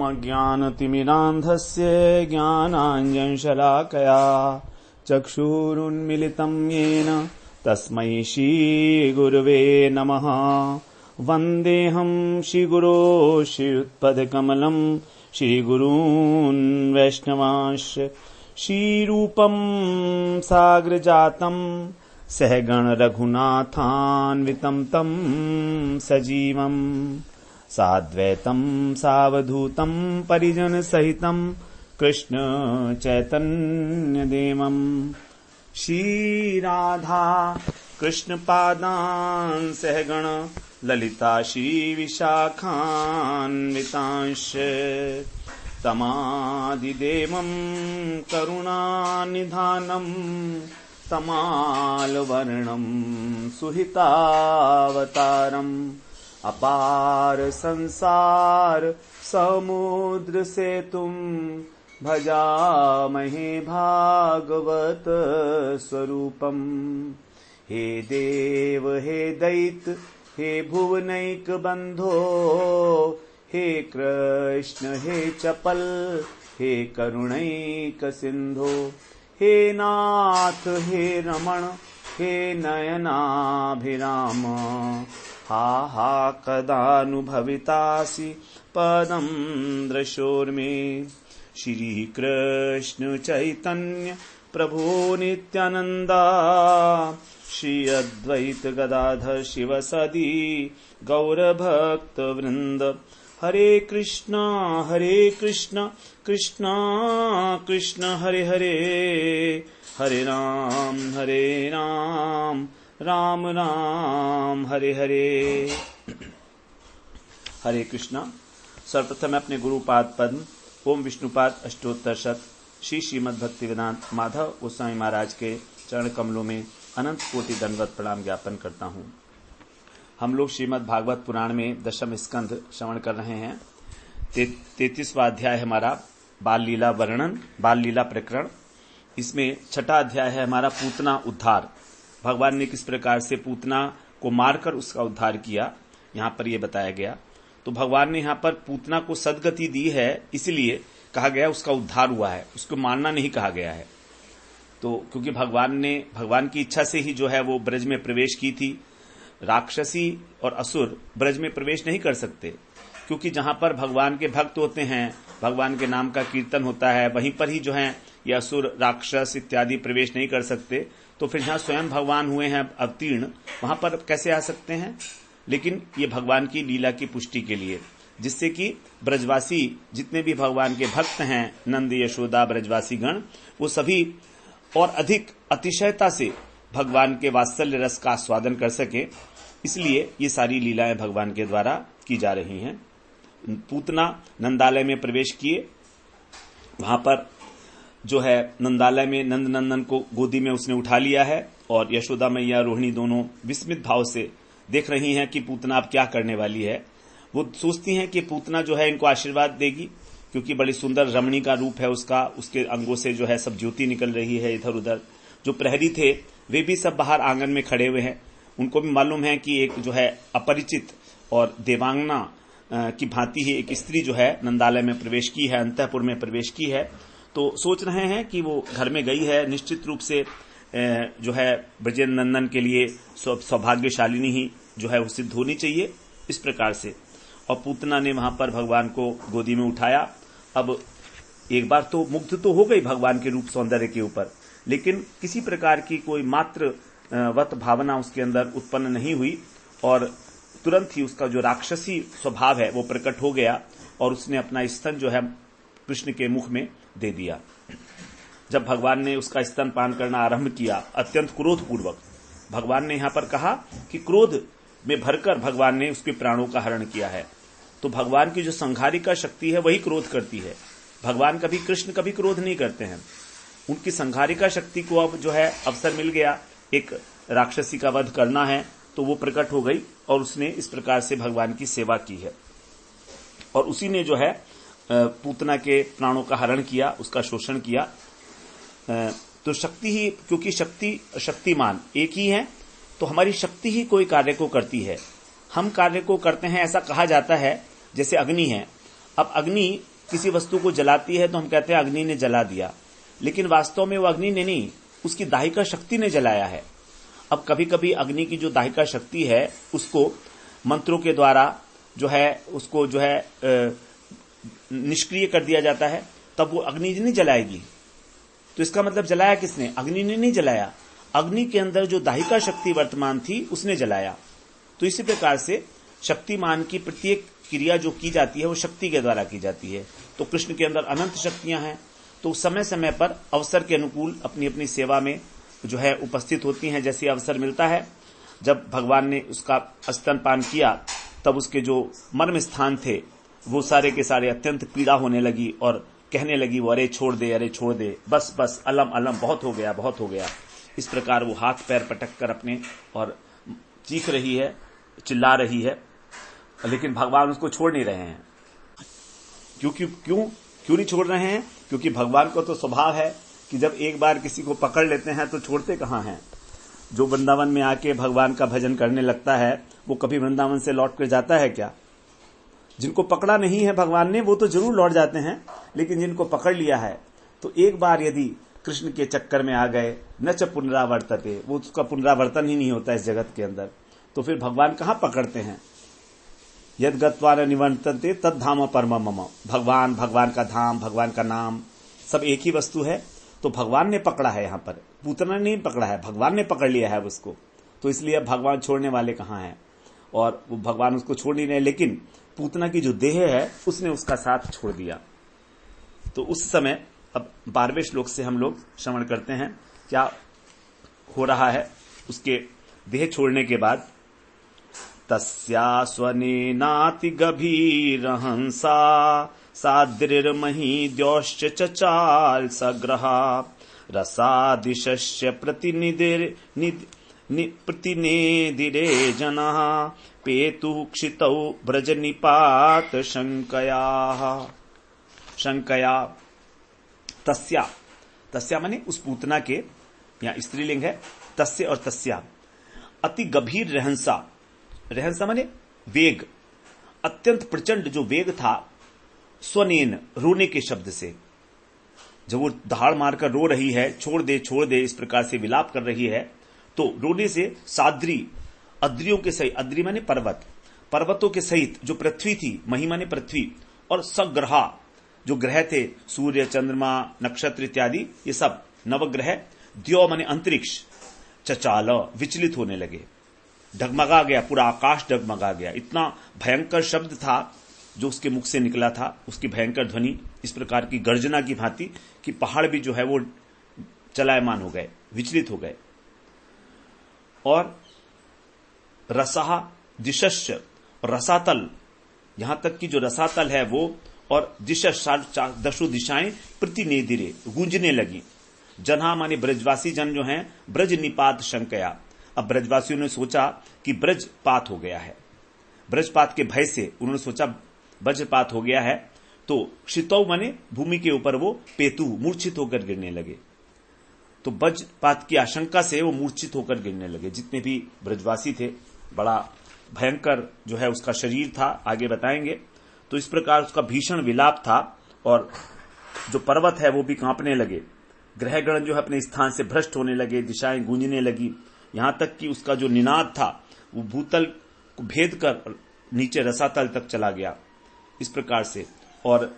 ॐ अज्ञानतिमिरान्धस्य ज्ञानाञ्जनशलाकया चक्षुरुन्मिलितं येन तस्मै श्रीगुरवे नमः। वन्देऽहं श्रीगुरो श्रीयुत्पदकमलं श्रीगुरून् वैष्णवांश्च श्रीरूपं साग्रजातं सहगण रघुनाथान्वितं तं सजीवम् साद्वैतं सावधूतं परिजन सहितं कृष्ण चैतन्य देवम् श्री राधा कृष्ण पादान् सहगण ललिता श्री विशाखान्वितांश्च तमादिदेवं करुणानिधानं तमालवर्णं सुहितावतारम् अपार संसार समुद्र सेतुं भजामहे भागवत स्वरूपम्। हे देव हे दैत्य हे भुवनैक बंधो हे कृष्ण हे चपल हे करुणैक सिंधो हे नाथ हे रमण हे नयनाभिराम हा हा कदानुभवितासि पदं दृशोर्मे। श्री कृष्ण चैतन्य प्रभो नित्यानंदा श्री अद्वैत गदाधर शिवसदी गौरभक्त वृंद। हरे कृष्णा कृष्णा कृष्ण हरे हरे हरे राम राम राम हरे हरे। हरे कृष्णा। सर्वप्रथम अपने गुरुपाद पद्म ओम विष्णुपाद अष्टोत्तर शत श्री श्रीमद् भक्तिवेदांत माधव गोस्वामी महाराज के चरण कमलों में अनंत कोटि दंडवत प्रणाम ज्ञापन करता हूँ। हम लोग श्रीमद् भागवत पुराण में दशम स्कंध श्रवण कर रहे हैं। 33वां अध्याय हमारा बाल लीला वर्णन, बाल लीला प्रकरण। इसमें छठा अध्याय है हमारा पूतना उद्धार। भगवान ने किस प्रकार से पूतना को मारकर उसका उद्धार किया, यहाँ पर यह बताया गया। तो भगवान ने यहाँ पर पूतना को सदगति दी है, इसलिए कहा गया उसका उद्धार हुआ है, उसको मारना नहीं कहा गया है। तो क्योंकि भगवान की इच्छा से ही जो है वो ब्रज में प्रवेश की थी। राक्षसी और असुर ब्रज में प्रवेश नहीं कर सकते, क्योंकि जहां पर भगवान के भक्त होते हैं, भगवान के नाम का कीर्तन होता है, वहीं पर ही जो है ये असुर राक्षस इत्यादि प्रवेश नहीं कर सकते। तो फिर जहां स्वयं भगवान हुए हैं अवतीर्ण, वहां पर कैसे आ सकते हैं? लेकिन ये भगवान की लीला की पुष्टि के लिए, जिससे कि ब्रजवासी जितने भी भगवान के भक्त हैं, नंद यशोदा ब्रजवासी गण, वो सभी और अधिक अतिशयता से भगवान के वात्सल्य रस का आस्वादन कर सके, इसलिए ये सारी लीलाएं भगवान के द्वारा की जा रही हैं। पूतना नंदालय में प्रवेश किए। वहां पर जो है नंदालय में नंद नंदन को गोदी में उसने उठा लिया है और यशोदा मैया रोहिणी दोनों विस्मित भाव से देख रही हैं कि पूतना अब क्या करने वाली है। वो सोचती हैं कि पूतना जो है इनको आशीर्वाद देगी, क्योंकि बड़ी सुंदर रमणी का रूप है उसका, उसके अंगों से जो है सब ज्योति निकल रही है इधर उधर। जो प्रहरी थे वे भी सब बाहर आंगन में खड़े हुए हैं। उनको भी मालूम है कि एक जो है अपरिचित और देवांगना की भांति ही एक स्त्री जो है नंदालय में प्रवेश की है, अंतःपुर में प्रवेश की है। तो सोच रहे हैं कि वो घर में गई है, निश्चित रूप से जो है ब्रजेंद्र नंदन के लिए सौभाग्यशालिनी ही जो है वो सिद्ध होनी चाहिए, इस प्रकार से। और पूतना ने वहां पर भगवान को गोदी में उठाया। अब एक बार तो मुग्ध तो हो गई भगवान के रूप सौंदर्य के ऊपर, लेकिन किसी प्रकार की कोई मात्र वत भावना उसके अंदर उत्पन्न नहीं हुई और तुरंत ही उसका जो राक्षसी स्वभाव है वो प्रकट हो गया और उसने अपना स्तन जो है कृष्ण के मुख में दे दिया। जब भगवान ने उसका स्तनपान करना आरंभ किया, अत्यंत क्रोधपूर्वक, भगवान ने यहां पर कहा कि क्रोध में भरकर भगवान ने उसके प्राणों का हरण किया है। तो भगवान की जो संहारिका शक्ति है वही क्रोध करती है। भगवान कृष्ण कभी क्रोध नहीं करते हैं। उनकी संहारिका शक्ति को अब जो है अवसर मिल गया, एक राक्षसी का वध करना है, तो वो प्रकट हो गई और उसने इस प्रकार से भगवान की सेवा की है। और उसी ने जो है पूतना के प्राणों का हरण किया, उसका शोषण किया। तो शक्ति ही, क्योंकि शक्तिमान एक ही है, तो हमारी शक्ति ही कोई कार्य को करती है। हम कार्य को करते हैं, ऐसा कहा जाता है। जैसे अग्नि है, अब अग्नि किसी वस्तु को जलाती है तो हम कहते हैं अग्नि ने जला दिया, लेकिन वास्तव में वो अग्नि ने नहीं, उसकी दाहिका शक्ति ने जलाया है। अब कभी कभी अग्नि की जो दाहिका शक्ति है उसको मंत्रों के द्वारा जो है उसको जो है निष्क्रिय कर दिया जाता है, तब वो अग्नि नहीं जलाएगी। तो इसका मतलब जलाया किसने? अग्नि ने नहीं जलाया, अग्नि के अंदर जो दाहिका शक्ति वर्तमान थी उसने जलाया। तो इसी प्रकार से शक्तिमान की प्रत्येक क्रिया जो की जाती है वो शक्ति के द्वारा की जाती है। तो कृष्ण के अंदर अनंत शक्तियां हैं, तो समय समय पर अवसर के अनुकूल अपनी अपनी सेवा में जो है उपस्थित होती हैं। जैसे अवसर मिलता है, जब भगवान ने उसका स्तनपान किया तब उसके जो मर्म स्थान थे वो सारे के सारे अत्यंत पीड़ा होने लगी और कहने लगी वो, अरे छोड़ दे, बस बस, अलम अलम, बहुत हो गया, बहुत हो गया। इस प्रकार वो हाथ पैर पटक कर अपने और चीख रही है, चिल्ला रही है, लेकिन भगवान उसको छोड़ नहीं रहे हैं। क्यों नहीं छोड़ रहे हैं? क्योंकि भगवान को तो स्वभाव है कि जब एक बार किसी को पकड़ लेते हैं तो छोड़ते कहां हैं। जो वृंदावन में आके भगवान का भजन करने लगता है वो कभी वृंदावन से लौट कर जाता है क्या? जिनको पकड़ा नहीं है भगवान ने वो तो जरूर लौट जाते हैं, लेकिन जिनको पकड़ लिया है तो एक बार यदि कृष्ण के चक्कर में आ गए, न च पुनरावर्तते, वो उसका पुनरावर्तन ही नहीं होता इस जगत के अंदर, तो फिर भगवान कहां पकड़ते हैं? यद गत्वा न निवर्तन्ते तद धाम परमम मम। भगवान का धाम, भगवान का नाम सब एक ही वस्तु है। तो भगवान ने पकड़ा है, यहां पर पूतना ने नहीं पकड़ा है, भगवान ने पकड़ लिया है उसको। तो इसलिए अब भगवान छोड़ने वाले कहां हैं, और वो भगवान उसको छोड़ नहीं रहे, लेकिन पूतना की जो देह है उसने उसका साथ छोड़ दिया। तो उस समय अब 12वें श्लोक से हम लोग श्रवण करते हैं क्या हो रहा है उसके देह छोड़ने के बाद। तस्या स्वनेनाति गभीर हंसा साद्रिर्मही द्योश्च चचाल सग्रहा रसादिशस्य प्रतिनिधिरे जनः पेतु क्षितौ ब्रज निपात शंकया। तस्या माने उस पूतना के, यहां स्त्रीलिंग है, तस्य और तस्या। अति गंभीर रहंसा माने वेग, अत्यंत प्रचंड जो वेग था, स्वनेन रोने के शब्द से, जब वो दहाड़ मारकर रो रही है, छोड़ दे इस प्रकार से विलाप कर रही है, तो रोने से साद्री, अद्रियों के सहित, अद्री माने पर्वतों के सहित जो पृथ्वी थी, मही माने पृथ्वी, और सग्रहा जो ग्रह थे, सूर्य चंद्रमा नक्षत्र इत्यादि, ये सब नवग्रह, द्यो माने अंतरिक्ष, चचाल विचलित होने लगे, डगमगा गया, पूरा आकाश डगमगा गया। इतना भयंकर शब्द था जो उसके मुख से निकला था, उसकी भयंकर ध्वनि इस प्रकार की गर्जना की भांति कि पहाड़ भी जो है वो चलायमान हो गए, विचलित हो गए। और रसहा दिशश्च, रसातल, यहां तक कि जो रसातल है वो, और दिशा 10 दिशाएं प्रतिनिधिरे गूंजने लगी। जनहा माने ब्रजवासी जन जो हैं, ब्रज निपात शंकया। अब ब्रजवासियों ने सोचा कि ब्रजपात हो गया है, ब्रजपात के भय से उन्होंने सोचा वज्रपात हो गया है। तो क्षितौ माने भूमि के ऊपर वो पेतु मूर्छित होकर गिरने लगे। तो वज्रपात की आशंका से वो मूर्छित होकर गिरने लगे। जितने भी ब्रजवासी थे, बड़ा भयंकर जो है उसका शरीर था, आगे बताएंगे। तो इस प्रकार उसका भीषण विलाप था, और जो पर्वत है वो भी कांपने लगे, ग्रहगण जो है अपने स्थान से भ्रष्ट होने लगे, दिशाएं गूंजने लगी, यहां तक कि उसका जो निनाद था वो भूतल को भेद कर नीचे रसातल तक चला गया, इस प्रकार से। और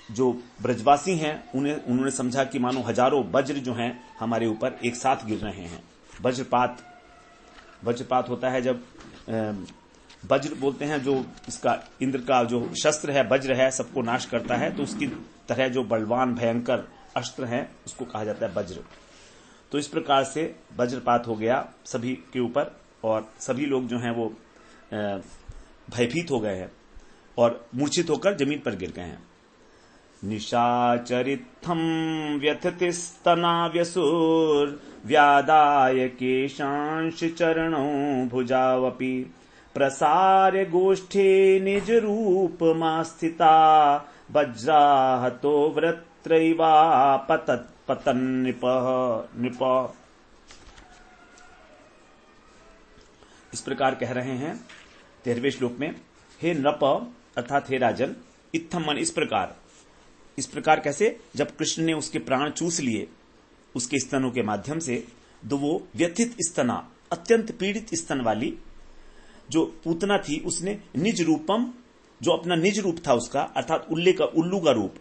जो ब्रजवासी हैं उन्होंने समझा कि मानो हजारों वज्र जो हैं हमारे ऊपर एक साथ गिर रहे हैं। वज्रपात होता है जब वज्र बोलते हैं, जो इसका इंद्र का जो शस्त्र है, वज्र है, सबको नाश करता है, तो उसकी तरह जो बलवान भयंकर अस्त्र है उसको कहा जाता है वज्र। तो इस प्रकार से वज्रपात हो गया सभी के ऊपर, और सभी लोग जो हैं वो भयभीत हो गए हैं और मूर्छित होकर जमीन पर गिर गए हैं। निशाचरित्थम व्यथतिस्तनाव्यसुर व्यादाय केशांश चरणों भुजावपि प्रसार्य गोष्ठे निज रूप मास्थिता वज्राहतो वृत्रैवा पतन नृप। इस प्रकार कह रहे हैं 13वें श्लोक में, हे नृप अर्थात हे राजन, इत्थम मन इस प्रकार कैसे, जब कृष्ण ने उसके प्राण चूस लिए उसके स्तनों के माध्यम से, तो वो व्यथित स्तना, अत्यंत पीड़ित स्तन वाली जो पूतना थी, उसने निज रूपम, जो अपना निज रूप था उसका, अर्थात उल्लू का रूप,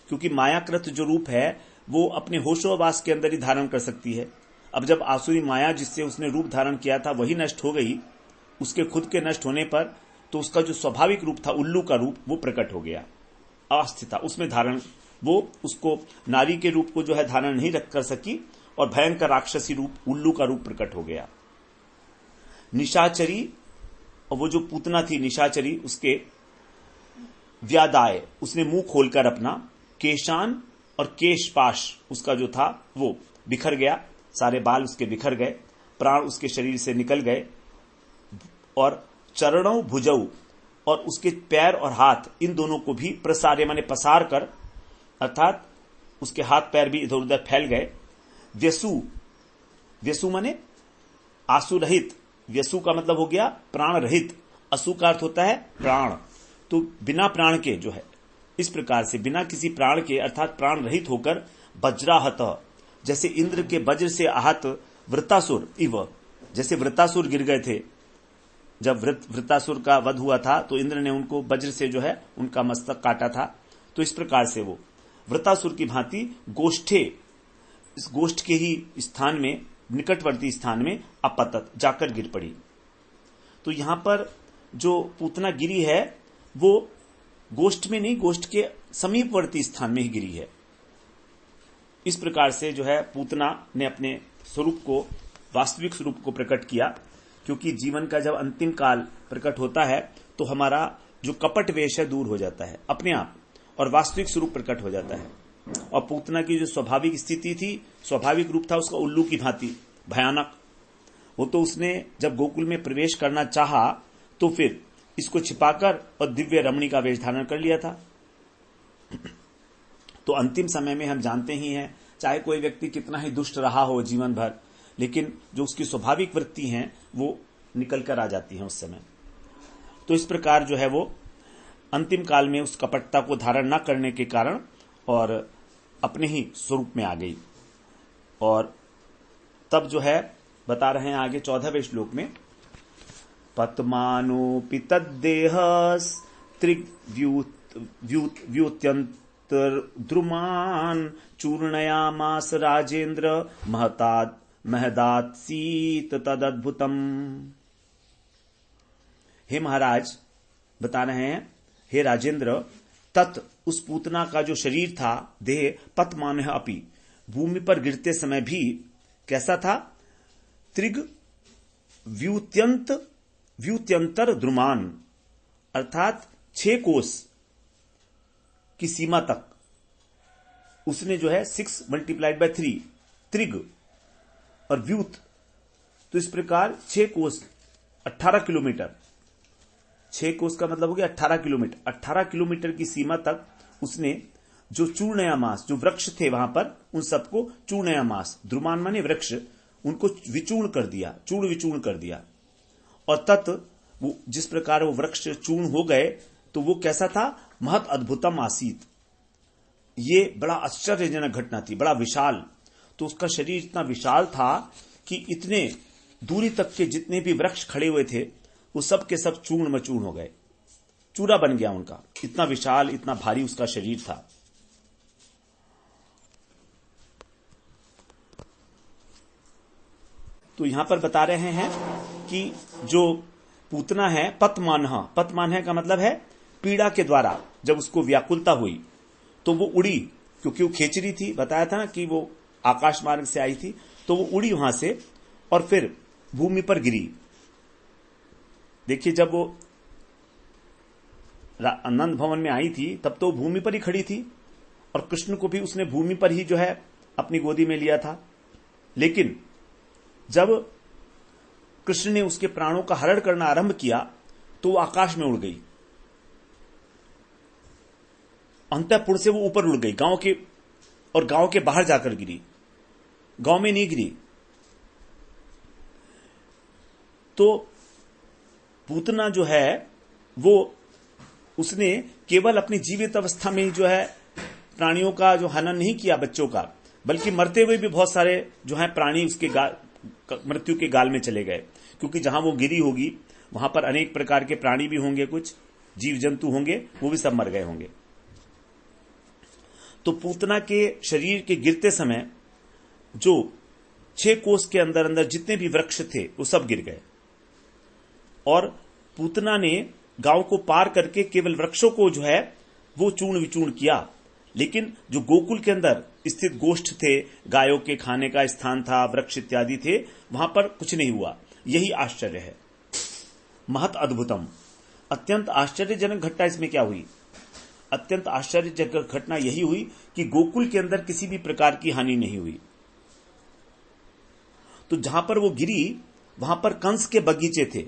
क्योंकि मायाकृत जो रूप है वो अपने होशोवास के अंदर ही धारण कर सकती है। अब जब आसुरी माया जिससे उसने रूप धारण किया था वही नष्ट हो गई, उसके खुद के नष्ट होने पर तो उसका जो स्वाभाविक रूप था उल्लू का रूप वो प्रकट हो गया, अवस्थिता उसमें धारण, वो उसको नारी के रूप को जो है धारण नहीं रख कर सकी और भयंकर राक्षसी रूप उल्लू का रूप प्रकट हो गया। निशाचरी, और वो जो पूतना थी निशाचरी, उसके व्यादाय, उसने मुंह खोलकर अपना केशान और केशपाश उसका जो था वो बिखर गया, सारे बाल उसके बिखर गए, प्राण उसके शरीर से निकल गए, और चरणों भुजऊ, और उसके पैर और हाथ इन दोनों को भी प्रसारे माने पसार कर, अर्थात उसके हाथ पैर भी इधर उधर फैल गए। व्यसु माने आंसू रहित, व्यसु का मतलब हो गया प्राण रहित, असु का अर्थ होता है प्राण, तो बिना प्राण के जो है, इस प्रकार से बिना किसी प्राण के अर्थात प्राण रहित होकर वज्राहत, जैसे इंद्र के वज्र से आहत वृतासुर इव, जैसे वृतासुर गिर गए थे, जब वृतासुर का वध हुआ था तो इंद्र ने उनको वज्र से जो है उनका मस्तक काटा था, तो इस प्रकार से वो वृतासुर की भांति गोष्ठे, इस गोष्ठ के ही स्थान में, निकटवर्ती स्थान में अपतत जाकर गिर पड़ी। तो यहां पर जो पूतना गिरी है वो गोष्ठ में नहीं, गोष्ठ के समीपवर्ती स्थान में ही गिरी है। इस प्रकार से जो है पूतना ने अपने स्वरूप को, वास्तविक स्वरूप को प्रकट किया, क्योंकि जीवन का जब अंतिम काल प्रकट होता है तो हमारा जो कपट वेश है दूर हो जाता है अपने आप, और वास्तविक स्वरूप प्रकट हो जाता है। और पूतना की जो स्वाभाविक स्थिति थी, स्वाभाविक रूप था उसका उल्लू की भांति भयानक, वो तो उसने जब गोकुल में प्रवेश करना चाहा तो फिर इसको छिपाकर और दिव्य रमणी का वेश धारण कर लिया था। तो अंतिम समय में हम जानते ही हैं, चाहे कोई व्यक्ति कितना ही दुष्ट रहा हो जीवन भर, लेकिन जो उसकी स्वाभाविक वृत्ति हैं वो निकल कर आ जाती हैं उस समय। तो इस प्रकार जो है वो अंतिम काल में उस कपटता को धारण न करने के कारण और अपने ही स्वरूप में आ गई। और तब जो है बता रहे हैं आगे 14वें श्लोक में, पत्मानोपि तद्देह व्युत्यंतर्द्रुमान चूर्णयामास राजेंद्र महदात्सीत तदद्भुतम। हे महाराज, बता रहे हैं, हे राजेंद्र, तत् उस पूतना का जो शरीर था, देह पतमान अपि, भूमि पर गिरते समय भी कैसा था, त्रिग व्युत्यंतर द्रुमान, अर्थात 6 कोस की सीमा तक उसने जो है 6 × 3 त्रिग और व्युत, तो इस प्रकार 6 कोस 18 किलोमीटर, 6 कोस का मतलब हो गया 18 किलोमीटर, 18 किलोमीटर की सीमा तक उसने जो चूर्णयामास, जो वृक्ष थे वहां पर, उन सबको चूर्णयामास, द्रुमान माने वृक्ष, उनको विचूर्ण कर दिया, चूर्ण विचूर्ण कर दिया। और तत् वो जिस प्रकार वो वृक्ष चूर्ण हो गए तो वो कैसा था, महत अद्भुतम आसीत, ये बड़ा आश्चर्यजनक घटना थी, बड़ा विशाल। तो उसका शरीर इतना विशाल था कि इतने दूरी तक के जितने भी वृक्ष खड़े हुए थे वो सब के सब चूर्ण मचूर्ण हो गए, चूरा बन गया उनका, इतना विशाल, इतना भारी उसका शरीर था। तो यहां पर बता रहे हैं कि जो पूतना है पतमान का मतलब है पीड़ा के द्वारा जब उसको व्याकुलता हुई तो वो उड़ी, क्योंकि वो खेचरी थी, बताया था ना कि वो आकाश मार्ग से आई थी, तो वो उड़ी वहां से और फिर भूमि पर गिरी। देखिए, जब वो नंद भवन में आई थी तब तो भूमि पर ही खड़ी थी और कृष्ण को भी उसने भूमि पर ही जो है अपनी गोदी में लिया था, लेकिन जब कृष्ण ने उसके प्राणों का हरण करना आरंभ किया तो वो आकाश में उड़ गई, अंतःपुर से वो ऊपर उड़ गई, गांव के, और गांव के बाहर जाकर गिरी, गांव में नहीं गिरी। तो पूतना जो है वो उसने केवल अपनी जीवित अवस्था में ही जो है प्राणियों का जो हनन नहीं किया बच्चों का, बल्कि मरते हुए भी बहुत सारे जो है प्राणी उसके मृत्यु के गाल में चले गए, क्योंकि जहां वो गिरी होगी वहां पर अनेक प्रकार के प्राणी भी होंगे, कुछ जीव जंतु होंगे, वो भी सब मर गए होंगे। तो पूतना के शरीर के गिरते समय जो 6 कोस के अंदर अंदर जितने भी वृक्ष थे वो सब गिर गए, और पूतना ने गांव को पार करके केवल वृक्षों को जो है वो चूर्ण विचूर्ण किया, लेकिन जो गोकुल के अंदर स्थित गोष्ठ थे, गायों के खाने का स्थान था, वृक्ष इत्यादि थे, वहां पर कुछ नहीं हुआ। यही आश्चर्य है। महत अद्भुतम, अत्यंत आश्चर्यजनक घटना इसमें क्या हुई? अत्यंत आश्चर्यजनक घटना यही हुई कि गोकुल के अंदर किसी भी प्रकार की हानि नहीं हुई। तो जहां पर वो गिरी वहां पर कंस के बगीचे थे।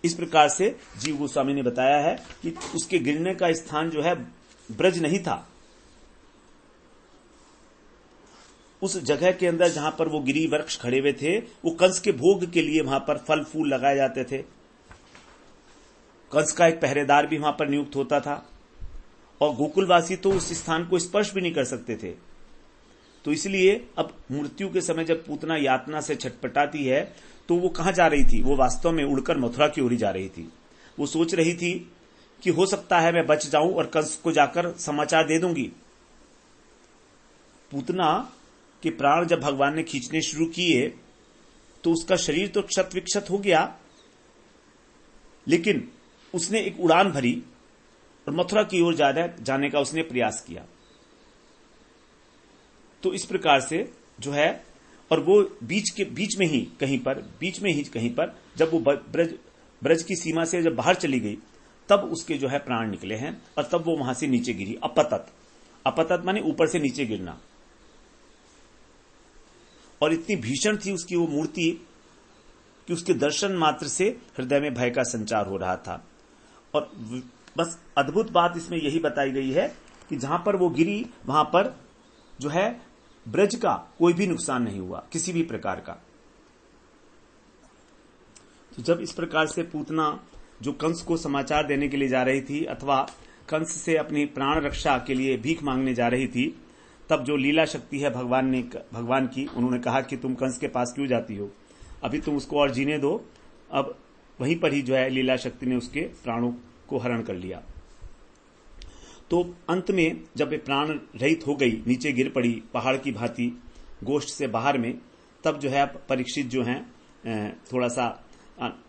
इस प्रकार से जीव गोस्वामी ने बताया है कि उसके गिरने का स्थान जो है ब्रज नहीं था। उस जगह के अंदर जहां पर वो गिरी वृक्ष खड़े हुए थे, वो कंस के भोग के लिए वहां पर फल फूल लगाए जाते थे। कंस का एक पहरेदार भी वहां पर नियुक्त होता था, और गोकुलवासी तो उस स्थान को स्पर्श भी नहीं कर सकते थे। तो इसलिए अब मृत्यु के समय जब पूतना यातना से छटपटाती है, तो वो कहां जा रही थी? वो वास्तव में उड़कर मथुरा की ओर ही जा रही थी। वो सोच रही थी कि हो सकता है मैं बच जाऊं और कंस को जाकर समाचार दे दूंगी। पूतना के प्राण जब भगवान ने खींचने शुरू किए तो उसका शरीर तो क्षत विक्षत हो गया, लेकिन उसने एक उड़ान भरी और मथुरा की ओर जाने का उसने प्रयास किया। तो इस प्रकार से जो है, और वो बीच में ही कहीं पर जब वो ब्रज की सीमा से जब बाहर चली गई, तब उसके जो है प्राण निकले हैं, और तब वो वहां से नीचे गिरी। अपतत माने ऊपर से नीचे गिरना। और इतनी भीषण थी उसकी वो मूर्ति कि उसके दर्शन मात्र से हृदय में भय का संचार हो रहा था। और बस अद्भुत बात इसमें यही बताई गई है कि जहां पर वो गिरी वहां पर जो है ब्रज का कोई भी नुकसान नहीं हुआ, किसी भी प्रकार का। तो जब इस प्रकार से पूतना जो कंस को समाचार देने के लिए जा रही थी, अथवा कंस से अपनी प्राण रक्षा के लिए भीख मांगने जा रही थी, तब जो लीला शक्ति है भगवान की, उन्होंने कहा कि तुम कंस के पास क्यों जाती हो, अभी तुम उसको और जीने दो। अब वहीं पर ही जो है लीला शक्ति ने उसके प्राणों को हरण कर लिया। तो अंत में जब वे प्राण रहित हो गई, नीचे गिर पड़ी पहाड़ की भांति गोष्ठ से बाहर में, तब जो है परीक्षित जो हैं थोड़ा सा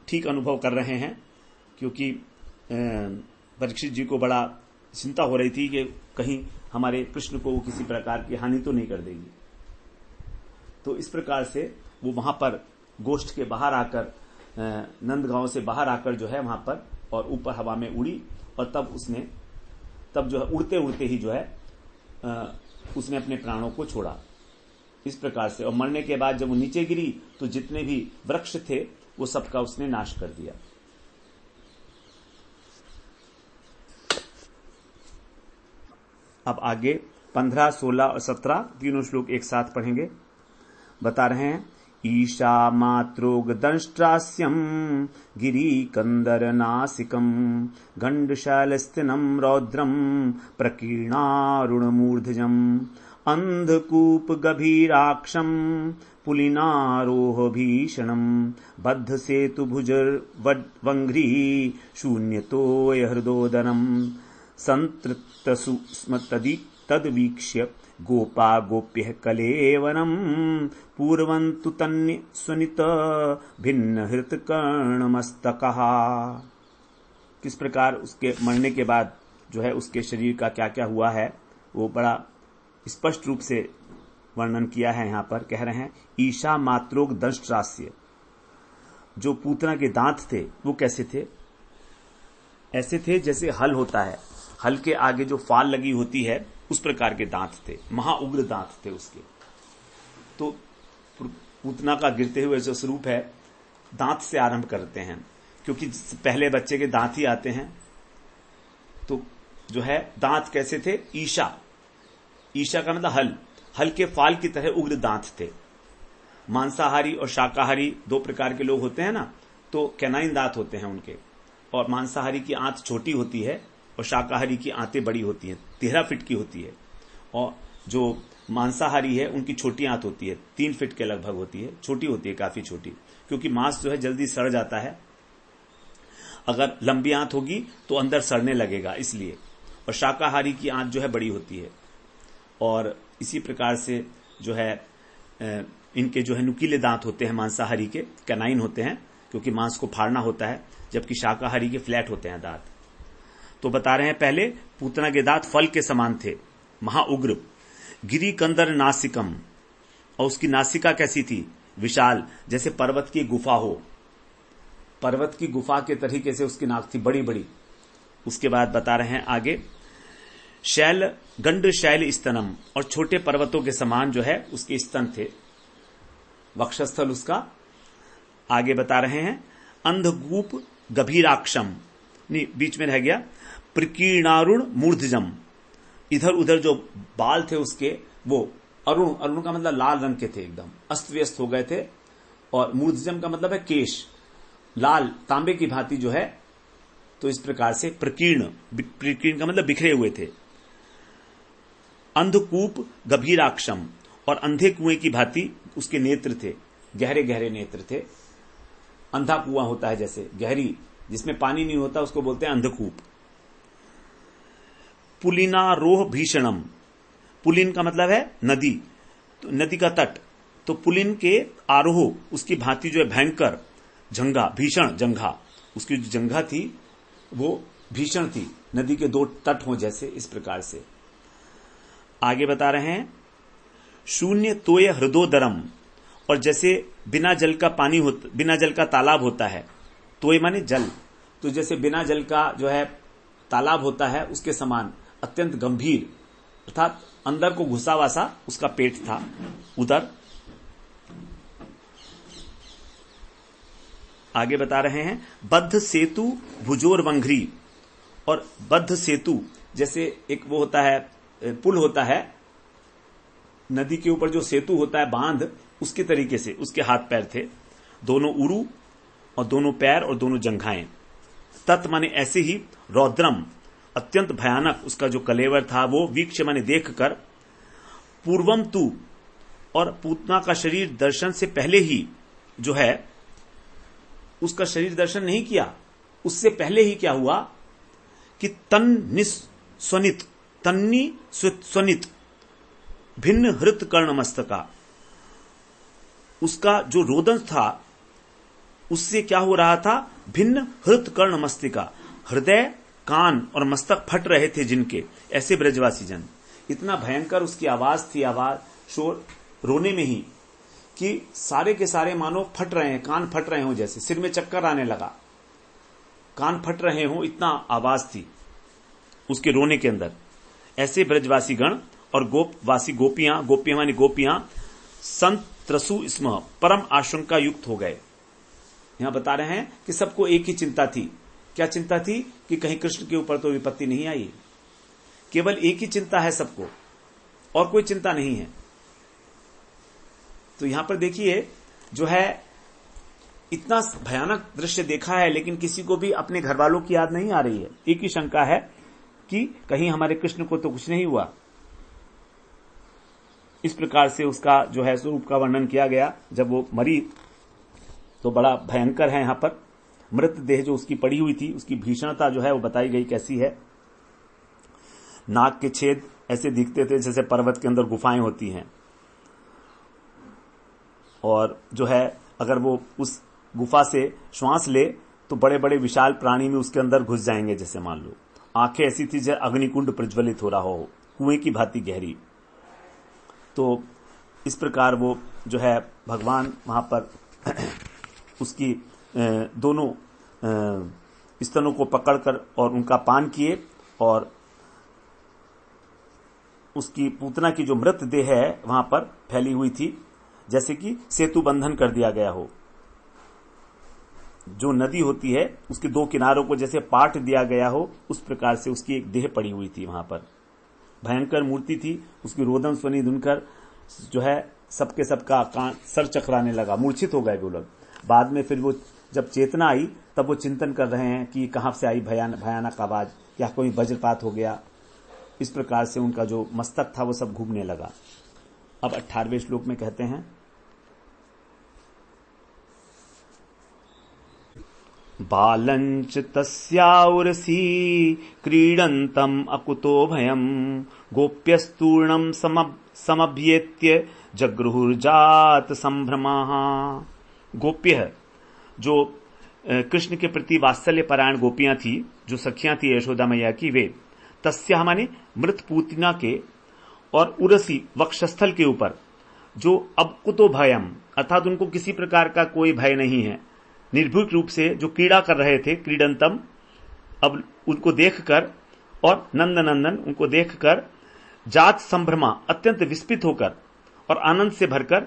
ठीक अनुभव कर रहे हैं, क्योंकि परीक्षित जी को बड़ा चिंता हो रही थी कि कहीं हमारे कृष्ण को वो किसी प्रकार की हानि तो नहीं कर देगी। तो इस प्रकार से वो वहां पर गोष्ठ के बाहर आकर, नंदगांव से बाहर आकर जो है वहां पर और ऊपर हवा में उड़ी, और तब जो है उड़ते उड़ते ही जो है उसने अपने प्राणों को छोड़ा इस प्रकार से। और मरने के बाद जब वो नीचे गिरी तो जितने भी वृक्ष थे वो सबका उसने नाश कर दिया। अब आगे 15, 16 और 17 तीनों श्लोक एक साथ पढ़ेंगे। बता रहे हैं, ईशा मात्रोग दंष्ट्रास्यम गिरीकंदर नासिकम गंडशालस्तिनम रौद्रम प्रकीर्णारुणमूर्धजम अंधकूप गभीराक्षम पुलिनारोह भीषणम बद्ध सेतु भुजर्वंघ्री शून्यतोय हृदोदनम संतृप्तसुस्म तद्वीक्ष्य गोपा गोप्य कलेवनम पूर्वन्तु तन्य स्वनित भिन्न हृतकर्णमस्तकः। किस प्रकार उसके मरने के बाद जो है उसके शरीर का क्या क्या हुआ है वो बड़ा स्पष्ट रूप से वर्णन किया है। यहाँ पर कह रहे हैं, ईशा मात्रोग दंष्ट्रास्य, जो पूतना के दांत थे वो कैसे थे? ऐसे थे जैसे हल होता है, हल के आगे जो फाल लगी होती है उस प्रकार के दांत थे, महाउग्र दांत थे उसके। तो पूतना का गिरते हुए जो स्वरूप है दांत से आरंभ करते हैं, क्योंकि पहले बच्चे के दांत ही आते हैं। तो जो है दांत कैसे थे? ईशा का मतलब हल के फाल की तरह उग्र दांत थे। मांसाहारी और शाकाहारी दो प्रकार के लोग होते हैं ना, तो कैनाइन दांत होते हैं उनके, और मांसाहारी की आंत छोटी होती है और शाकाहारी की आंतें बड़ी होती हैं, 13 फीट की होती है। और जो मांसाहारी है उनकी छोटी आंत होती है, 3 फीट के लगभग होती है, छोटी होती है, काफी छोटी, क्योंकि मांस जो है जल्दी सड़ जाता है। अगर लंबी आंत होगी तो अंदर सड़ने लगेगा, इसलिए। और शाकाहारी की आंत जो है बड़ी होती है। और इसी प्रकार से जो है इनके जो है नुकीले दांत होते हैं, मांसाहारी के कैनाइन होते हैं, क्योंकि मांस को फाड़ना होता है, जबकि शाकाहारी के फ्लैट होते हैं दांत। तो बता रहे हैं, पहले पूतना के दांत फल के समान थे, महाउग्र, गिरी कंदर नासिकम, और उसकी नासिका कैसी थी, विशाल, जैसे पर्वत की गुफा हो, पर्वत की गुफा के तरीके से उसकी नाक थी, बड़ी बड़ी। उसके बाद बता रहे हैं आगे, शैल गंड शैल स्तनम, और छोटे पर्वतों के समान जो है उसके स्तन थे, वक्षस्थल उसका। आगे बता रहे हैं, अंधगूप गभीराक्षम, नहीं बीच में रह गया, प्रकीर्णारुण मूर्धजम, इधर उधर जो बाल थे उसके वो अरुण, अरुण का मतलब लाल रंग के थे, एकदम अस्त व्यस्त हो गए थे। और मूर्धजम का मतलब है केश, लाल तांबे की भांति जो है। तो इस प्रकार से प्रकीर्ण, प्रकीर्ण का मतलब बिखरे हुए थे। अंधकूप गभीराक्षम, और अंधे कुएं की भांति उसके नेत्र थे, गहरे गहरे नेत्र थे। अंधा कुआं होता है जैसे, गहरी, जिसमें पानी नहीं होता, उसको बोलते हैं अंधकूप। पुलिनारोह भीषणम, पुलिन का मतलब है नदी, तो नदी का तट, तो पुलिन के आरोह, उसकी भांति जो है भयंकर, जंघा, भीषण जंघा, उसकी जो जंघा थी वो भीषण थी, नदी के 2 तट हो जैसे, इस प्रकार से। आगे बता रहे हैं, शून्य तोय हृदोदरम, और जैसे बिना जल का पानी होता, बिना जल का तालाब होता है, तोय माने जल, तो जैसे बिना जल का जो है तालाब होता है उसके समान, अत्यंत गंभीर, अर्थात अंदर को घुसा वासा उसका पेट था, उदर। आगे बता रहे हैं, बद्ध सेतु भुजोर वंघ्री, और बद्ध सेतु जैसे एक वो होता है, पुल होता है नदी के ऊपर, जो सेतु होता है बांध, उसके तरीके से उसके हाथ पैर थे, दोनों उरु और दोनों पैर और दोनों जंघाएं। तत् माने ऐसे ही, रौद्रम अत्यंत भयानक उसका जो कलेवर था वो, वीक्ष माने देखकर, पूर्वम तू, और पूतना का शरीर दर्शन से पहले ही जो है, उसका शरीर दर्शन नहीं किया, उससे पहले ही क्या हुआ कि स्वनित, तन्नी स्वनित, भिन्न हृत कर्ण मस्तका, उसका जो रोदन था उससे क्या हो रहा था, भिन्न हृत कर्ण मस्तिका, हृदय, कान और मस्तक फट रहे थे जिनके, ऐसे ब्रजवासी जन। इतना भयंकर उसकी आवाज थी, आवाज, शोर, रोने में ही, कि सारे के सारे मानो फट रहे हैं, कान फट रहे हो जैसे, सिर में चक्कर आने लगा, कान फट रहे हो, इतना आवाज थी उसके रोने के अंदर। ऐसे ब्रजवासी गण और गोपवासी गोपियां, गोपियां मानी गोपियां, संत त्रसु स्म, परम आशंका युक्त हो गए। यहां बता रहे हैं कि सबको एक ही चिंता थी। क्या चिंता थी? कि कहीं कृष्ण के ऊपर तो विपत्ति नहीं आई। केवल एक ही चिंता है सबको, और कोई चिंता नहीं है। तो यहां पर देखिए जो है, इतना भयानक दृश्य देखा है, लेकिन किसी को भी अपने घर वालों की याद नहीं आ रही है। एक ही शंका है कि कहीं हमारे कृष्ण को तो कुछ नहीं हुआ। इस प्रकार से उसका जो है स्वरूप का वर्णन किया गया। जब वो मरी तो बड़ा भयंकर है, यहां पर मृत देह जो उसकी पड़ी हुई थी, उसकी भीषणता जो है वो बताई गई कैसी है। नाक के छेद ऐसे दिखते थे जैसे पर्वत के अंदर गुफाएं होती हैं, और जो है अगर वो उस गुफा से श्वास ले तो बड़े बड़े विशाल प्राणी में उसके अंदर घुस जाएंगे। जैसे मान लो आंखें ऐसी थी जैसे अग्निकुंड प्रज्वलित हो रहा हो, कुएं की भांति गहरी। तो इस प्रकार वो जो है भगवान वहां पर उसकी दोनों स्तनों को पकड़कर और उनका पान किए, और उसकी पूतना की जो मृत देह है वहां पर फैली हुई थी, जैसे कि सेतु बंधन कर दिया गया हो। जो नदी होती है उसके 2 किनारों को जैसे पाट दिया गया हो, उस प्रकार से उसकी एक देह पड़ी हुई थी वहां पर। भयंकर मूर्ति थी, उसकी रोदन स्वनी धुनकर जो है सबके सबका सर चकराने लगा, मूर्छित हो गए वो लोग। बाद में फिर वो जब चेतना आई तब वो चिंतन कर रहे हैं कि कहां से आई भयानक आवाज, क्या कोई वज्रपात हो गया। इस प्रकार से उनका जो मस्तक था वो सब घूमने लगा। अब 18वें श्लोक में कहते हैं, बालंच तस्याउरसी क्रीडन्तम् अकुतो भयम् गोप्यस्तूर्णम् समभ्येत्य जगृहुर्जात संभ्रमाः। गोप्य जो कृष्ण के प्रति वात्सल्य परायण गोपियां थी, जो सखियां थी यशोदा मैया की, वे तस्या माने मृत पूतना के और उरसी वक्षस्थल के ऊपर जो अब कुतो भयम अर्थात उनको किसी प्रकार का कोई भय नहीं है, निर्भीक रूप से जो क्रीड़ा कर रहे थे, क्रीडंतम, अब उनको देखकर और नंदनंदन उनको देखकर जात संभ्रमा अत्यंत विस्मित होकर और आनंद से भरकर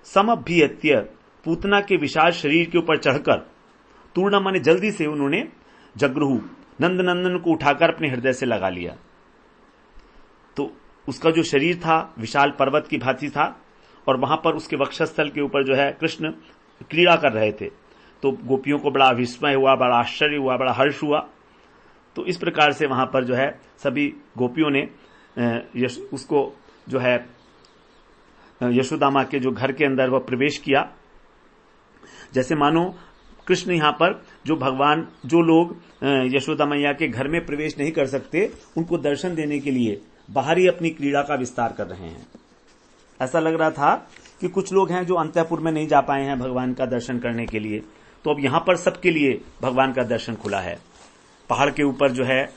समभ्येत्य पूतना के विशाल शरीर के ऊपर चढ़कर तूर्णा माने जल्दी से उन्होंने जगृहु नंदनंदन को उठाकर अपने हृदय से लगा लिया। तो उसका जो शरीर था विशाल पर्वत की भांति था और वहां पर उसके वक्षस्थल के ऊपर जो है कृष्ण क्रीड़ा कर रहे थे। तो गोपियों को बड़ा विस्मय हुआ, बड़ा आश्चर्य हुआ, बड़ा हर्ष हुआ। तो इस प्रकार से वहां पर जो है सभी गोपियों ने उसको जो है यशोदा मां के जो घर के अंदर वह प्रवेश किया। जैसे मानो कृष्ण यहां पर जो भगवान, जो लोग यशोदा मैया के घर में प्रवेश नहीं कर सकते, उनको दर्शन देने के लिए बाहर ही अपनी क्रीड़ा का विस्तार कर रहे हैं। ऐसा लग रहा था कि कुछ लोग हैं जो अंतःपुर में नहीं जा पाए हैं भगवान का दर्शन करने के लिए, तो अब यहां पर सबके लिए भगवान का दर्शन खुला है। पहाड़ के ऊपर जो है,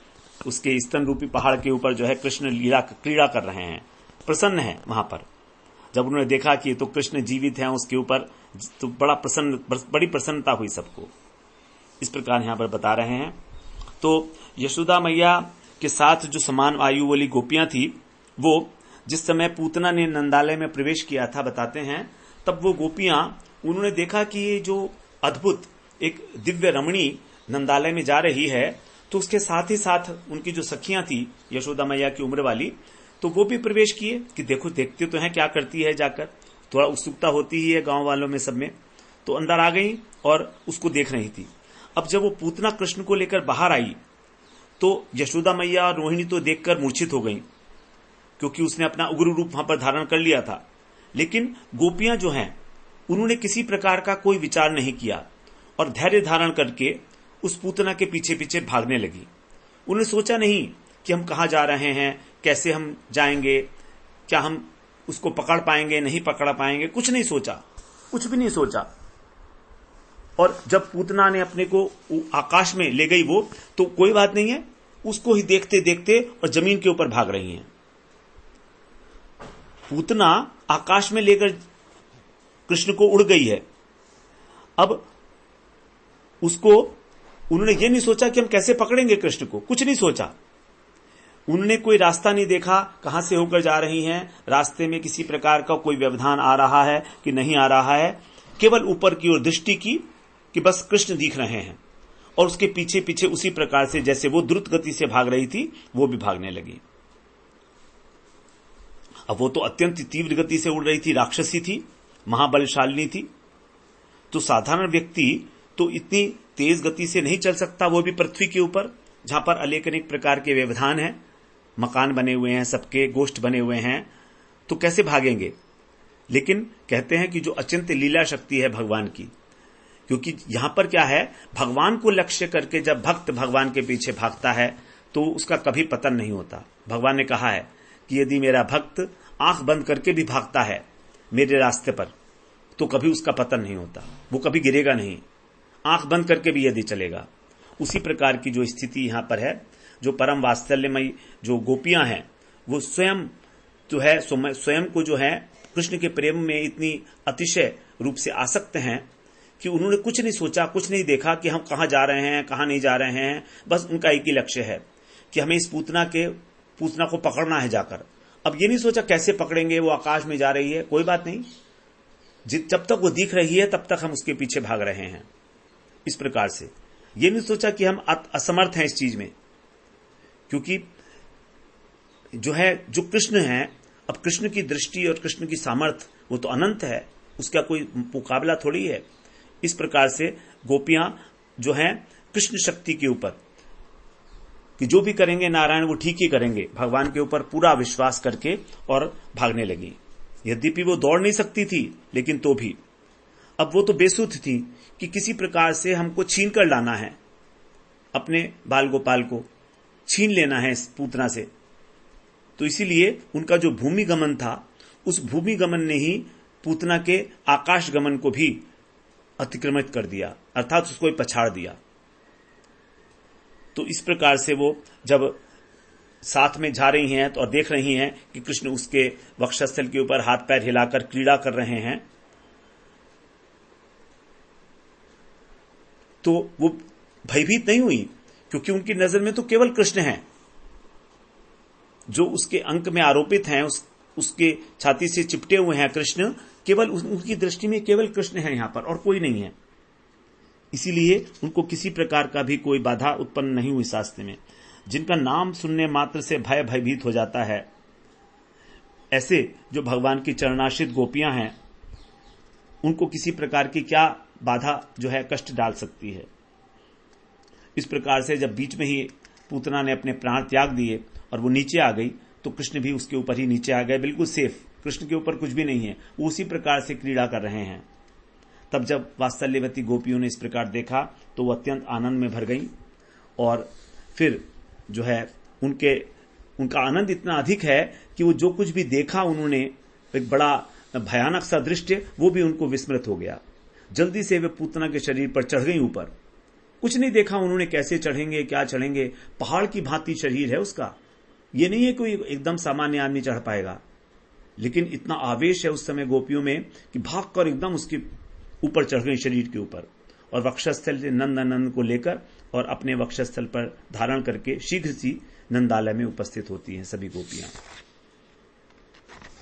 उसके स्तन रूपी पहाड़ के ऊपर जो है कृष्ण क्रीड़ा कर रहे हैं, प्रसन्न है वहां पर। जब उन्होंने देखा कि तो कृष्ण जीवित हैं उसके ऊपर, तो बड़ी प्रसन्नता हुई सबको। इस प्रकार यहां पर बता रहे हैं। तो यशोदा मैया के साथ जो समान आयु वाली गोपियां थी, वो जिस समय पूतना ने नंदालय में प्रवेश किया था, बताते हैं, तब वो गोपियां, उन्होंने देखा कि ये जो अद्भुत एक दिव्य रमणी नंदालय में जा रही है, तो उसके साथ ही साथ उनकी जो सखियां थी यशोदा मैया की उम्र वाली, तो वो भी प्रवेश किए कि देखो, देखते तो हैं क्या करती है जाकर। थोड़ा उत्सुकता होती ही है गांव वालों में, सब में। तो अंदर आ गई और उसको देख रही थी। अब जब वो पूतना कृष्ण को लेकर बाहर आई तो यशोदा मैया और रोहिणी तो देखकर मूर्छित हो गई, क्योंकि उसने अपना उग्र रूप वहां पर धारण कर लिया था। लेकिन गोपियां जो हैं, उन्होंने किसी प्रकार का कोई विचार नहीं किया और धैर्य धारण करके उस पूतना के पीछे पीछे भागने लगी। उन्होंने सोचा नहीं कि हम कहां जा रहे हैं, कैसे हम जाएंगे, क्या हम उसको पकड़ पाएंगे, नहीं पकड़ पाएंगे, कुछ नहीं सोचा, कुछ भी नहीं सोचा। और जब पूतना ने अपने को आकाश में ले गई वो, तो कोई बात नहीं है, उसको ही देखते देखते और जमीन के ऊपर भाग रही हैं। पूतना आकाश में लेकर कृष्ण को उड़ गई है। अब उसको, उन्होंने ये नहीं सोचा कि हम कैसे पकड़ेंगे कृष्ण को, कुछ नहीं सोचा। उन्होंने कोई रास्ता नहीं देखा, कहां से होकर जा रही हैं, रास्ते में किसी प्रकार का कोई व्यवधान आ रहा है कि नहीं आ रहा है। केवल ऊपर की ओर दृष्टि की कि बस कृष्ण दिख रहे हैं, और उसके पीछे पीछे उसी प्रकार से जैसे वो द्रुत गति से भाग रही थी, वो भी भागने लगी। अब वो तो अत्यंत तीव्र गति से उड़ रही थी, राक्षसी थी, महाबलशालिनी थी। तो साधारण व्यक्ति तो इतनी तेज गति से नहीं चल सकता, वो भी पृथ्वी के ऊपर, जहां पर अनेक प्रकार के व्यवधान हैं, मकान बने हुए हैं, सबके गोष्ठ बने हुए हैं, तो कैसे भागेंगे। लेकिन कहते हैं कि जो अचिंत्य लीला शक्ति है भगवान की, क्योंकि यहां पर क्या है, भगवान को लक्ष्य करके जब भक्त भगवान के पीछे भागता है तो उसका कभी पतन नहीं होता। भगवान ने कहा है कि यदि मेरा भक्त आंख बंद करके भी भागता है मेरे रास्ते पर, तो कभी उसका पतन नहीं होता, वो कभी गिरेगा नहीं, आंख बंद करके भी यदि चलेगा। उसी प्रकार की जो स्थिति यहां पर है, जो परम वात्सल्यमयी जो गोपियां हैं, वो स्वयं जो है, स्वयं को जो है कृष्ण के प्रेम में इतनी अतिशय रूप से आसक्त हैं कि उन्होंने कुछ नहीं सोचा, कुछ नहीं देखा कि हम कहां जा रहे हैं, कहां नहीं जा रहे हैं। बस उनका एक ही लक्ष्य है कि हमें इस पूतना को पकड़ना है जाकर। अब ये नहीं सोचा कैसे पकड़ेंगे, वो आकाश में जा रही है, कोई बात नहीं, जब तक वो दिख रही है तब तक हम उसके पीछे भाग रहे हैं। इस प्रकार से ये नहीं सोचा कि हम असमर्थ हैं इस चीज में, क्योंकि जो है, जो कृष्ण है, अब कृष्ण की दृष्टि और कृष्ण की सामर्थ्य वो तो अनंत है, उसका कोई मुकाबला थोड़ी है। इस प्रकार से गोपियां जो हैं कृष्ण शक्ति के ऊपर कि जो भी करेंगे नारायण वो ठीक ही करेंगे, भगवान के ऊपर पूरा विश्वास करके और भागने लगी। यद्यपि वो दौड़ नहीं सकती थी, लेकिन तो भी अब वो तो बेसुध थी कि किसी प्रकार से हमको छीन कर लाना है, अपने बाल गोपाल को छीन लेना है इस पूतना से। तो इसीलिए उनका जो भूमि गमन था, उस भूमि गमन ने ही पूतना के आकाश गमन को भी अतिक्रमित कर दिया, अर्थात उसको ही पछाड़ दिया। तो इस प्रकार से वो जब साथ में जा रही हैं तो और देख रही हैं कि कृष्ण उसके वक्षस्थल के ऊपर हाथ पैर हिलाकर क्रीड़ा कर रहे हैं, तो वो भयभीत नहीं हुई, क्योंकि उनकी नजर में तो केवल कृष्ण हैं, जो उसके अंक में आरोपित हैं, उसके छाती से चिपटे हुए हैं कृष्ण, केवल उनकी दृष्टि में केवल कृष्ण है यहां पर और कोई नहीं है। इसीलिए उनको किसी प्रकार का भी कोई बाधा उत्पन्न नहीं हुई शास्त्र में। जिनका नाम सुनने मात्र से भयभीत हो जाता है, ऐसे जो भगवान की चरणाश्रित गोपियां हैं, उनको किसी प्रकार की क्या बाधा जो है कष्ट डाल सकती है। इस प्रकार से जब बीच में ही पूतना ने अपने प्राण त्याग दिए और वो नीचे आ गई, तो कृष्ण भी उसके ऊपर ही नीचे आ गए, बिल्कुल सेफ। कृष्ण के ऊपर कुछ भी नहीं है, वो उसी प्रकार से क्रीड़ा कर रहे हैं। तब जब वात्सल्यवती गोपियों ने इस प्रकार देखा तो वो अत्यंत आनंद में भर गई, और फिर जो है उनका आनंद इतना अधिक है कि वो जो कुछ भी देखा उन्होंने, एक बड़ा भयानक सा दृश्य, वो भी उनको विस्मृत हो गया। जल्दी से वे पूतना के शरीर पर चढ़ गई ऊपर। कुछ नहीं देखा उन्होंने, कैसे चढ़ेंगे, क्या चढ़ेंगे, पहाड़ की भांति शरीर है उसका, ये नहीं है कोई एकदम सामान्य आदमी चढ़ पाएगा। लेकिन इतना आवेश है उस समय गोपियों में कि भागकर एकदम उसके ऊपर चढ़ गई शरीर के ऊपर, और वक्षस्थल से नंद को लेकर और अपने वक्षस्थल पर धारण करके शीघ्र सी नंदालय में उपस्थित होती हैं सभी गोपियां।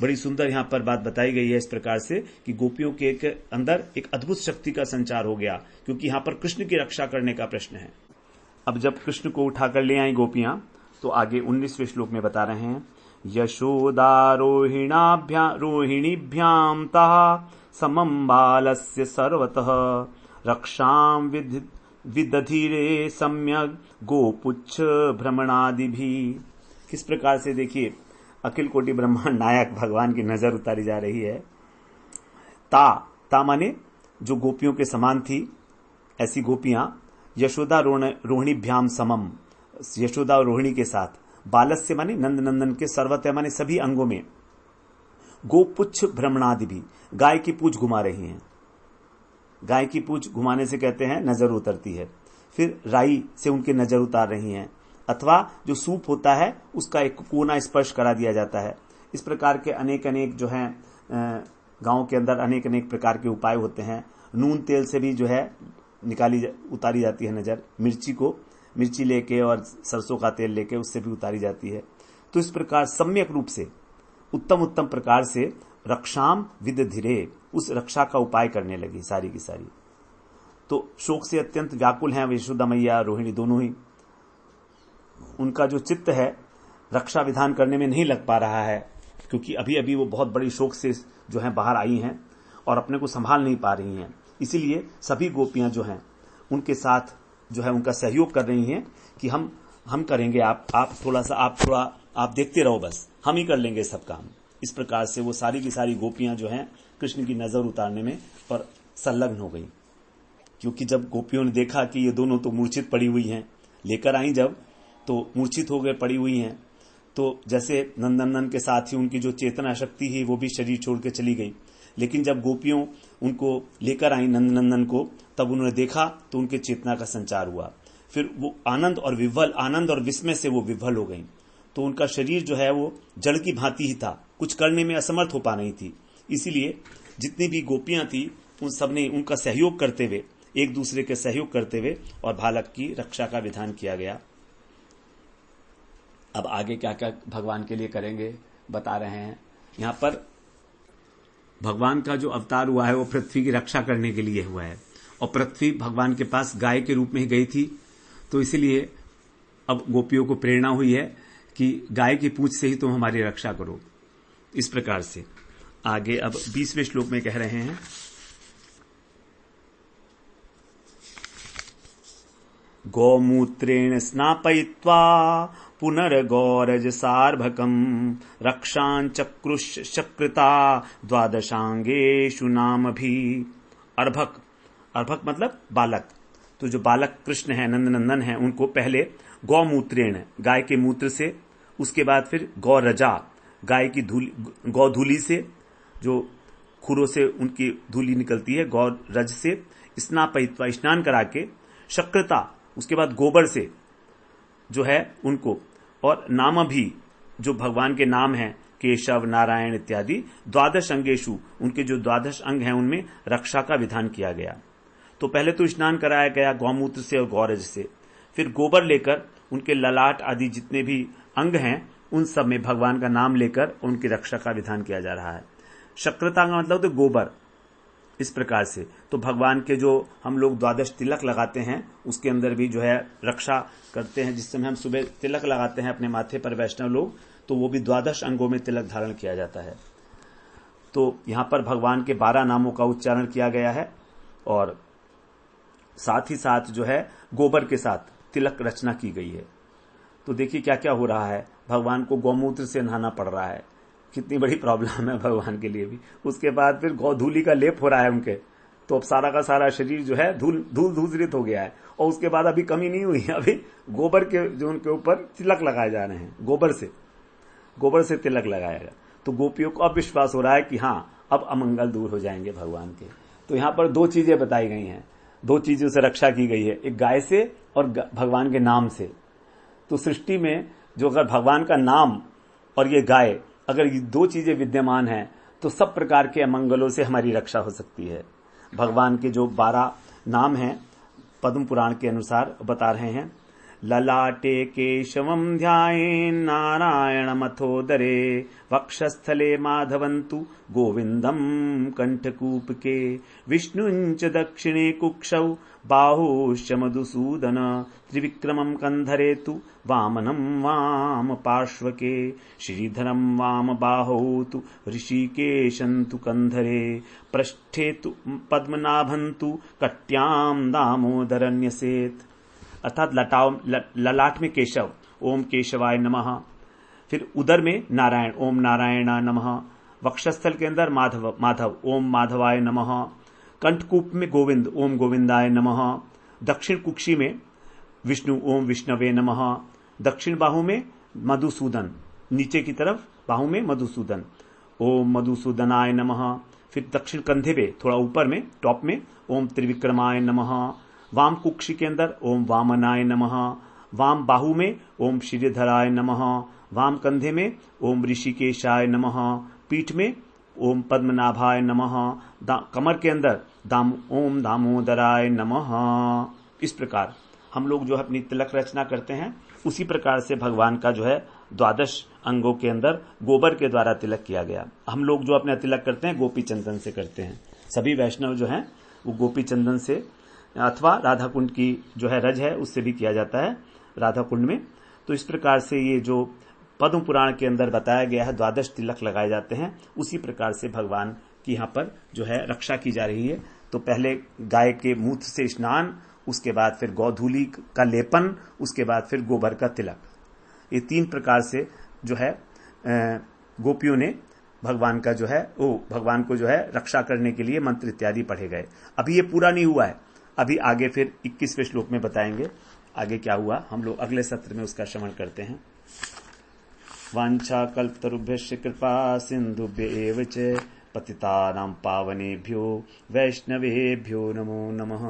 बड़ी सुंदर यहां पर बात बताई गई है इस प्रकार से कि गोपियों के अंदर एक अद्भुत शक्ति का संचार हो गया, क्योंकि यहां पर कृष्ण की रक्षा करने का प्रश्न है। अब जब कृष्ण को उठाकर ले आई गोपियां, तो आगे 19वें श्लोक में बता रहे हैं, यशोदा रोहिणीभ्याम तः समम बालस्य सर्वतः रक्षाम विदधीरे सम्यक गोपुच्छ भ्रमणादि भी। किस प्रकार से देखिए अखिल कोटि ब्रह्मांड नायक भगवान की नजर उतारी जा रही है। ता माने जो गोपियों के समान थी, ऐसी गोपियां यशोदा रोहिणीभ्याम समम, यशोदा और रोहिणी के साथ, बालस्य माने नंद नंदन के, सर्वतः माने सभी अंगों में, गोपुच्छ भ्रमणादि भी, गाय की पूंछ घुमा रही हैं। गाय की पूंछ घुमाने से कहते हैं नजर उतरती है। फिर राई से उनकी नजर उतार रही हैं, अथवा जो सूप होता है उसका एक कोना स्पर्श करा दिया जाता है। इस प्रकार के अनेक जो हैं गांव के अंदर अनेक प्रकार के उपाय होते हैं। नून तेल से भी जो है उतारी जाती है नजर, मिर्ची लेके और सरसों का तेल लेके उससे भी उतारी जाती है। तो इस प्रकार सम्यक रूप से उत्तम प्रकार से रक्षाम विदधिरे, उस रक्षा का उपाय करने लगी सारी की सारी। तो शोक से अत्यंत व्याकुल हैं यशोदा मैया रोहिणी दोनों ही। उनका जो चित्त है रक्षा विधान करने में नहीं लग पा रहा है, क्योंकि अभी वो बहुत बड़ी शोक से जो है बाहर आई हैं और अपने को संभाल नहीं पा रही हैं। इसीलिए सभी गोपियां जो हैं उनके साथ जो है उनका सहयोग कर रही हैं कि हम करेंगे, आप थोड़ा आप देखते रहो, बस हम ही कर लेंगे सब काम। इस प्रकार से वो सारी की सारी गोपियां जो हैं कृष्ण की नजर उतारने में और संलग्न हो गई। क्योंकि जब गोपियों ने देखा कि ये दोनों तो मूर्छित पड़ी हुई हैं, लेकर आई जब तो मूर्छित हो गए पड़ी हुई हैं, तो जैसे नंदनंदन के साथ ही उनकी जो चेतना शक्ति है वो भी शरीर छोड़ के चली गई। लेकिन जब गोपियों उनको लेकर आई नंदनंदन को, तब उन्होंने देखा तो उनके चेतना का संचार हुआ। फिर वो आनंद और विस्मय से वो विह्वल हो गई। तो उनका शरीर जो है वो जड़ की भांति ही था, कुछ करने में असमर्थ हो पा नहीं थी। इसीलिए जितनी भी गोपियां थी उन सब ने उनका सहयोग करते हुए, एक दूसरे के सहयोग करते हुए और बालक की रक्षा का विधान किया गया। अब आगे क्या क्या भगवान के लिए करेंगे बता रहे हैं। यहां पर भगवान का जो अवतार हुआ है वो पृथ्वी की रक्षा करने के लिए हुआ है, और पृथ्वी भगवान के पास गाय के रूप में ही गई थी। तो इसलिए अब गोपियों को प्रेरणा हुई है कि गाय की पूंछ से ही तुम हमारी रक्षा करो। इस प्रकार से आगे अब 20वें श्लोक में कह रहे हैं, गोमूत्रेण स्नापयित्वा पुनर्गौरजसार्भकम् रक्षाञ्चक्रुश्चकृता द्वादशांगेषु नामभिः। अर्भक, अर्भक मतलब बालक। तो जो बालक कृष्ण है, नंदनंदन है, उनको पहले गौमूत्रेण, गाय के मूत्र से, उसके बाद फिर गौरजा, गाय की धूली, गौधूली से, जो खुरों से उनकी धूली निकलती है, गौरज से स्नापयित्वा, स्नान करा के, शक्रता, उसके बाद गोबर से जो है उनको, और नाम भी, जो भगवान के नाम हैं, केशव, नारायण इत्यादि, द्वादश अंगेशु, उनके जो द्वादश अंग हैं उनमें रक्षा का विधान किया गया। तो पहले तो स्नान कराया गया गौमूत्र से और गौरज से, फिर गोबर लेकर उनके ललाट आदि जितने भी अंग हैं उन सब में भगवान का नाम लेकर उनकी रक्षा का विधान किया जा रहा है। शक्रता का मतलब तो गोबर। इस प्रकार से तो भगवान के जो हम लोग द्वादश तिलक लगाते हैं उसके अंदर भी जो है रक्षा करते हैं। जिस समय हम सुबह तिलक लगाते हैं अपने माथे पर वैष्णव लोग, तो वो भी द्वादश अंगों में तिलक धारण किया जाता है। तो यहां पर भगवान के 12 नामों का उच्चारण किया गया है और साथ ही साथ जो है गोबर के साथ तिलक रचना की गई है। तो देखिए क्या क्या हो रहा है, भगवान को गौमूत्र से नहाना पड़ रहा है, कितनी बड़ी प्रॉब्लम है भगवान के लिए भी। उसके बाद फिर गौधूली का लेप हो रहा है उनके, तो अब सारा का सारा शरीर जो है धूल धूसरित हो गया है। और उसके बाद अभी कमी नहीं हुई, अभी गोबर के जो उनके ऊपर तिलक लगाए जा रहे हैं, गोबर से तिलक लगाएगा। तो गोपियों को अब विश्वास हो रहा है कि हाँ अब अमंगल दूर हो जाएंगे भगवान के। तो यहां पर 2 चीजें बताई गई हैं, 2 चीजों से रक्षा की गई है, एक गाय से और भगवान के नाम से। तो सृष्टि में जो अगर भगवान का नाम और ये गाय, अगर ये 2 चीजें विद्यमान हैं तो सब प्रकार के अमंगलों से हमारी रक्षा हो सकती है। भगवान के जो 12 नाम हैं पद्म पुराण के अनुसार बता रहे हैं। ललाटे केशवं ध्यायेन् नारायणमथोदरे वक्षस्थले माधवन्तु गोविन्दं कण्ठकूपके विष्णुञ्च दक्षिणे कुक्षौ बाहुश्च मधुसूदन त्रिविक्रमं कन्धरे तु वामनं वाम पार्श्वके श्रीधरं वाम बाहौ तु ऋषिकेशं तु कन्धरे पृष्ठे तु पद्मनाभं तु कट्यां दामोदरं न्यसेत्। अर्थात ललाट में केशव, ओम केशवाय नमः, फिर उदर में नारायण, ओम नारायणाय नमः, वक्षस्थल के अंदर माधव, ओम माधवाय नमः, कंठकूप में गोविंद, ओम गोविंदाय नमः, दक्षिण कुक्षी में विष्णु, ओम विष्णवे नमः, दक्षिण बाहु में मधुसूदन, नीचे की तरफ बाहु में मधुसूदन, ओम मधुसूदनाय नमः, फिर दक्षिण कंधे पे थोड़ा ऊपर में टॉप में ओम त्रिविक्रमाय नमः, वाम कुक्षी के अंदर ओम वामनाय नमः, वाम बाहु में ओम श्रीधराय नमः, वाम कंधे में ओम ऋषिकेशाय नमः, पीठ में ओम पद्मनाभाय नमः, कमर के अंदर ओम दामोदराय नमः। इस प्रकार हम लोग जो है अपनी तिलक रचना करते हैं, उसी प्रकार से भगवान का जो है 12 अंगों के अंदर गोबर के द्वारा तिलक किया गया। हम लोग जो अपना तिलक करते हैं गोपी चंदन से करते हैं। सभी वैष्णव जो हैं वो गोपी चंदन से अथवा राधा कुंड की जो है रज है उससे भी किया जाता है राधा कुंड में। तो इस प्रकार से ये जो पद्म पुराण के अंदर बताया गया है 12 तिलक लगाए जाते हैं, उसी प्रकार से भगवान की यहाँ पर जो है रक्षा की जा रही है। तो पहले गाय के मूत्र से स्नान, उसके बाद फिर गौधूली का लेपन, उसके बाद फिर गोबर का तिलक। ये 3 प्रकार से जो है गोपियों ने भगवान का जो है भगवान को जो है रक्षा करने के लिए मंत्र इत्यादि पढ़े गए। अभी ये पूरा नहीं हुआ है, अभी आगे फिर 21वें श्लोक में बताएंगे आगे क्या हुआ। हम लोग अगले सत्र में उसका श्रवण करते हैं। वांछा कल्पतरुभ्यश्च कृपा सिंधुभ्य एव च पतितानां पावनेभ्यो वैष्णवेभ्यो नमो नमः।